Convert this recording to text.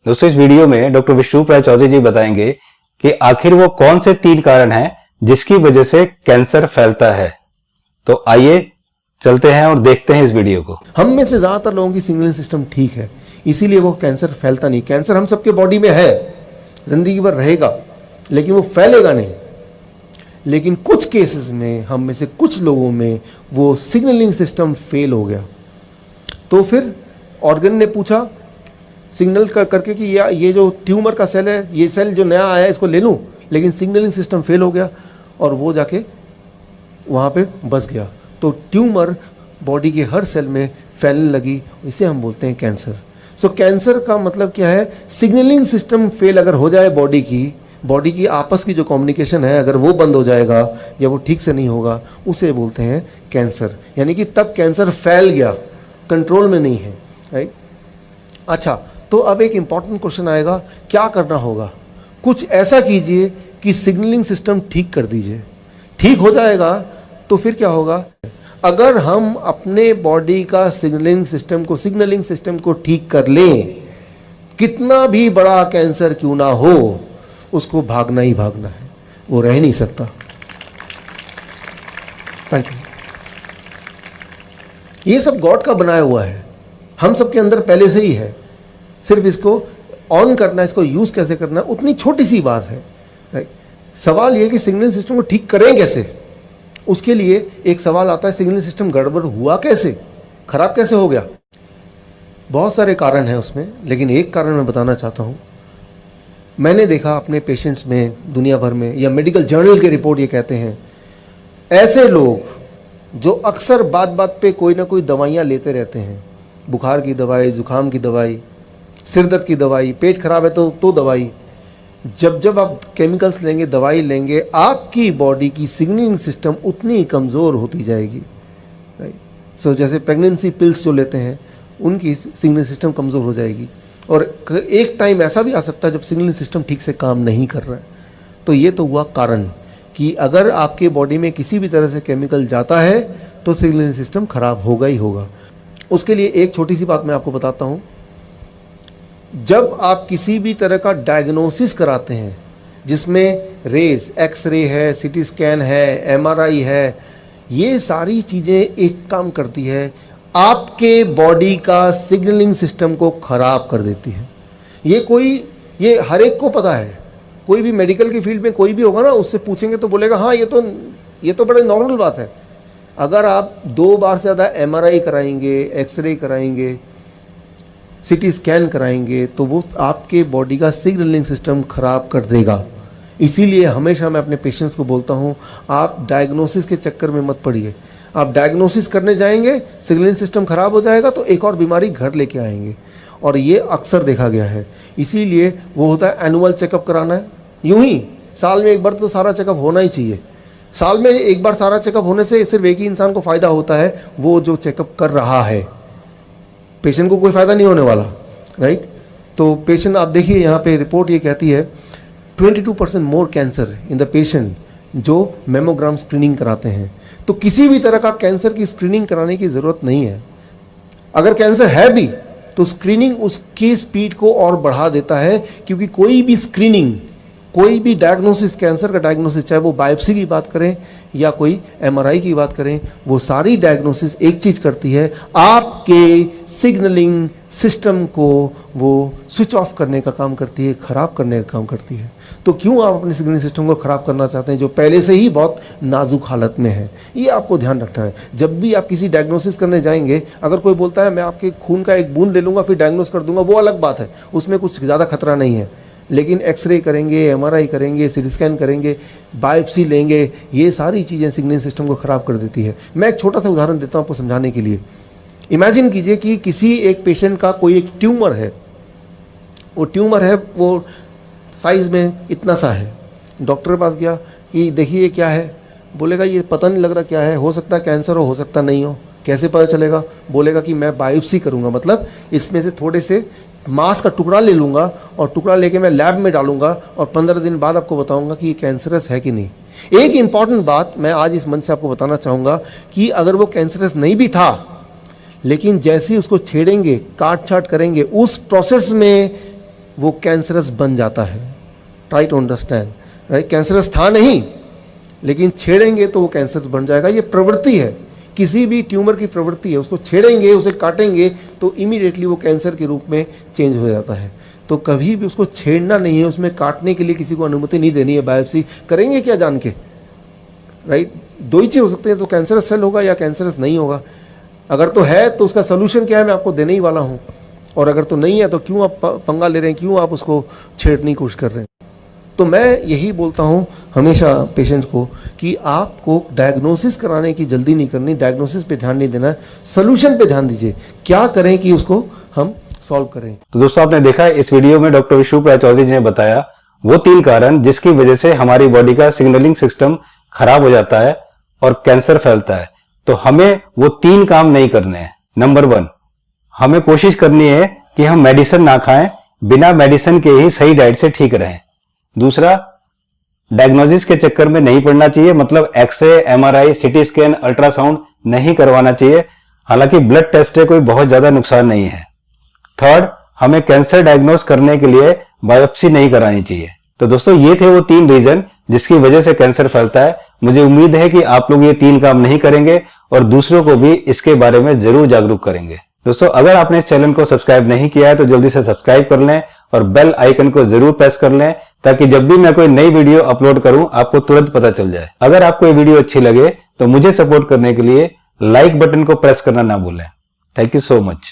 दोस्तों इस वीडियो में डॉक्टर विष्णुप राय चौधरी जी बताएंगे कि आखिर वो कौन से 3 कारण हैं जिसकी वजह से कैंसर फैलता है। तो आइए चलते हैं और देखते हैं इस वीडियो को। हम में से ज्यादातर लोगों की सिग्नलिंग सिस्टम ठीक है, इसीलिए वो कैंसर फैलता नहीं। कैंसर हम सबके बॉडी में है, जिंदगी भर रहेगा, लेकिन वो फैलेगा नहीं। लेकिन कुछ केसेस में, हम में से कुछ लोगों में वो सिग्नलिंग सिस्टम फेल हो गया, तो फिर ऑर्गन ने पूछा सिग्नल करके कि ये जो ट्यूमर का सेल है, ये सेल जो नया आया है इसको ले लूं, लेकिन सिग्नलिंग सिस्टम फेल हो गया और वो जाके वहाँ पे बस गया। तो ट्यूमर बॉडी के हर सेल में फैलने लगी, इसे हम बोलते हैं कैंसर। सो कैंसर का मतलब क्या है? सिग्नलिंग सिस्टम फेल अगर हो जाए बॉडी की आपस की जो कम्युनिकेशन है, अगर वो बंद हो जाएगा या वो ठीक से नहीं होगा, उसे बोलते हैं कैंसर। यानी कि तब कैंसर फैल गया, कंट्रोल में नहीं है, राइट। अच्छा, तो अब एक इंपॉर्टेंट क्वेश्चन आएगा, क्या करना होगा? कुछ ऐसा कीजिए कि सिग्नलिंग सिस्टम ठीक कर दीजिए। ठीक हो जाएगा तो फिर क्या होगा? अगर हम अपने बॉडी का सिग्नलिंग सिस्टम को ठीक कर लें, कितना भी बड़ा कैंसर क्यों ना हो, उसको भागना ही भागना है, वो रह नहीं सकता। Thank you. ये सब गॉड का बनाया हुआ है, हम सबके अंदर पहले से ही है, सिर्फ इसको ऑन करना, इसको यूज कैसे करना, उतनी छोटी सी बात है, राइट। सवाल ये कि सिग्नलिंग सिस्टम को ठीक करें कैसे? उसके लिए एक सवाल आता है, सिग्नलिंग सिस्टम गड़बड़ हुआ कैसे, खराब कैसे हो गया? बहुत सारे कारण हैं उसमें, लेकिन एक कारण मैं बताना चाहता हूं। मैंने देखा अपने पेशेंट्स में, दुनिया भर में, या मेडिकल जर्नल के रिपोर्ट ये कहते हैं, ऐसे लोग जो अक्सर बात बात पे कोई ना कोई दवाइयाँ लेते रहते हैं, बुखार की दवाई, जुकाम की दवाई, सिर दर्द की दवाई, पेट खराब है तो दवाई। जब आप केमिकल्स लेंगे, दवाई लेंगे, आपकी बॉडी की सिग्नलिंग सिस्टम उतनी कमज़ोर होती जाएगी, राइट। सो जैसे प्रेगनेंसी पिल्स जो लेते हैं, उनकी सिग्नलिंग सिस्टम कमज़ोर हो जाएगी, और एक टाइम ऐसा भी आ सकता है जब सिग्नलिंग सिस्टम ठीक से काम नहीं कर रहा है। तो ये तो हुआ कारण कि अगर आपके बॉडी में किसी भी तरह से केमिकल जाता है तो सिग्नलिंग सिस्टम खराब होगा ही होगा। उसके लिए एक छोटी सी बात मैं आपको बताता हूँ। जब आप किसी भी तरह का डायग्नोसिस कराते हैं, जिसमें रेज, एक्सरे है, सीटी स्कैन है, एमआरआई है, ये सारी चीज़ें एक काम करती है, आपके बॉडी का सिग्नलिंग सिस्टम को खराब कर देती है। ये हर एक को पता है। कोई भी मेडिकल की फील्ड में कोई भी होगा ना, उससे पूछेंगे तो बोलेगा हाँ ये तो बड़ा नॉर्मल बात है। अगर आप 2 बार से ज़्यादा एमआरआई कराएंगे, एक्सरे कराएंगे, सीटी स्कैन कराएंगे, तो वो आपके बॉडी का सिग्नलिंग सिस्टम खराब कर देगा। इसीलिए हमेशा मैं अपने पेशेंट्स को बोलता हूँ, आप डायग्नोसिस के चक्कर में मत पड़िए। आप डायग्नोसिस करने जाएंगे, सिग्नलिंग सिस्टम खराब हो जाएगा तो एक और बीमारी घर लेके आएंगे, और ये अक्सर देखा गया है। इसीलिए वो होता है एनुअल चेकअप कराना है। यूं ही साल में एक बार तो सारा चेकअप होना ही चाहिए। साल में एक बार सारा चेकअप होने से सिर्फ एक ही इंसान को फ़ायदा होता है, वो जो चेकअप कर रहा है। पेशेंट को कोई फ़ायदा नहीं होने वाला, राइट। तो पेशेंट, आप देखिए यहाँ पे रिपोर्ट ये कहती है 22% मोर कैंसर इन द पेशेंट जो मेमोग्राम स्क्रीनिंग कराते हैं। तो किसी भी तरह का कैंसर की स्क्रीनिंग कराने की ज़रूरत नहीं है। अगर कैंसर है भी तो स्क्रीनिंग उसकी स्पीड को और बढ़ा देता है, क्योंकि कोई भी स्क्रीनिंग, कोई भी डायग्नोसिस, कैंसर का डायग्नोसिस, चाहे वो बायोप्सी की बात करें या कोई एमआरआई की बात करें, वो सारी डायग्नोसिस एक चीज़ करती है, आपके सिग्नलिंग सिस्टम को वो स्विच ऑफ करने का काम करती है, ख़राब करने का काम करती है। तो क्यों आप अपने सिग्नलिंग सिस्टम को ख़राब करना चाहते हैं जो पहले से ही बहुत नाजुक हालत में है? ये आपको ध्यान रखना है। जब भी आप किसी डायग्नोसिस करने जाएंगे, अगर कोई बोलता है मैं आपके खून का एक बूंद ले लूँगा फिर डायग्नोस कर दूंगा, वो अलग बात है, उसमें कुछ ज़्यादा खतरा नहीं है। लेकिन एक्सरे करेंगे, एमआरआई करेंगे, सीटी स्कैन करेंगे, बायोप्सी लेंगे, ये सारी चीज़ें सिग्नलिंग सिस्टम को ख़राब कर देती है। मैं एक छोटा सा उदाहरण देता हूँ आपको समझाने के लिए। इमेजिन कीजिए कि किसी एक पेशेंट का कोई एक ट्यूमर है, वो साइज़ में इतना सा है। डॉक्टर के पास गया कि देखिए ये क्या है, बोलेगा ये पता नहीं लग रहा क्या है, हो सकता है कैंसर हो सकता नहीं हो। कैसे पता चलेगा? बोलेगा कि मैं बायोप्सी करूँगा, मतलब इसमें से थोड़े से मांस का टुकड़ा ले लूँगा और टुकड़ा लेके मैं लैब में डालूंगा और 15 दिन बाद आपको बताऊंगा कि ये कैंसरस है कि नहीं। एक इंपॉर्टेंट बात मैं आज इस मंच से आपको बताना चाहूँगा कि अगर वो कैंसरस नहीं भी था, लेकिन जैसे ही उसको छेड़ेंगे, काट छाट करेंगे, उस प्रोसेस में वो कैंसरस बन जाता है। Try to understand, right? Cancerous था नहीं, लेकिन छेड़ेंगे तो वो कैंसर बन जाएगा। ये प्रवृत्ति है, किसी भी ट्यूमर की प्रवृत्ति है। उसको छेड़ेंगे, उसे काटेंगे तो इमीडिएटली वो कैंसर के रूप में चेंज हो जाता है। तो कभी भी उसको छेड़ना नहीं है, उसमें काटने के लिए किसी को अनुमति नहीं देनी है। बायोप्सी करेंगे क्या जान के, राइट? दो ही चीज़ हो सकते हैं, तो कैंसरस सेल होगा या कैंसरस नहीं होगा। अगर तो है तो उसका सोल्यूशन क्या है, मैं आपको देने ही वाला हूँ। और अगर तो नहीं है तो क्यों आप पंगा ले रहे हैं, क्यों आप उसको छेड़ने की कोशिश कर रहे हैं? तो मैं यही बोलता हूँ हमेशा पेशेंट्स को कि आपको डायग्नोसिस कराने की जल्दी नहीं करनी, डायग्नोसिस पे ध्यान नहीं देना, सोल्यूशन पे ध्यान दीजिए। क्या करें कि उसको हम सॉल्व करें। तो दोस्तों आपने देखा इस वीडियो में डॉक्टर विष्णुप्रिया चौधरी जी ने बताया वो 3 कारण जिसकी वजह से हमारी बॉडी का सिग्नलिंग सिस्टम खराब हो जाता है और कैंसर फैलता है। तो हमें वो 3 काम नहीं करने हैं। नंबर 1, हमें कोशिश करनी है कि हम मेडिसिन ना खाएं, बिना मेडिसिन के ही सही डाइट से ठीक रहें। दूसरा, डायग्नोसिस के चक्कर में नहीं पड़ना चाहिए, मतलब x-ray, MRI, CT scan, ultrasound नहीं करवाना चाहिए। हालांकि ब्लड टेस्ट से कोई बहुत ज्यादा नुकसान नहीं है। थर्ड, हमें कैंसर डायग्नोस करने के लिए बायोप्सी नहीं करानी चाहिए। तो दोस्तों ये थे वो 3 रीजन जिसकी वजह से कैंसर फैलता है। मुझे उम्मीद है कि आप लोग ये 3 काम नहीं करेंगे और दूसरों को भी इसके बारे में जरूर जागरूक करेंगे। दोस्तों अगर आपने इस चैनल को सब्सक्राइब नहीं किया है तो जल्दी से सब्सक्राइब कर लें और बेल आइकन को जरूर प्रेस कर लें ताकि जब भी मैं कोई नई वीडियो अपलोड करूं आपको तुरंत पता चल जाए। अगर आपको ये वीडियो अच्छी लगे तो मुझे सपोर्ट करने के लिए लाइक बटन को प्रेस करना ना भूलें। Thank you so much.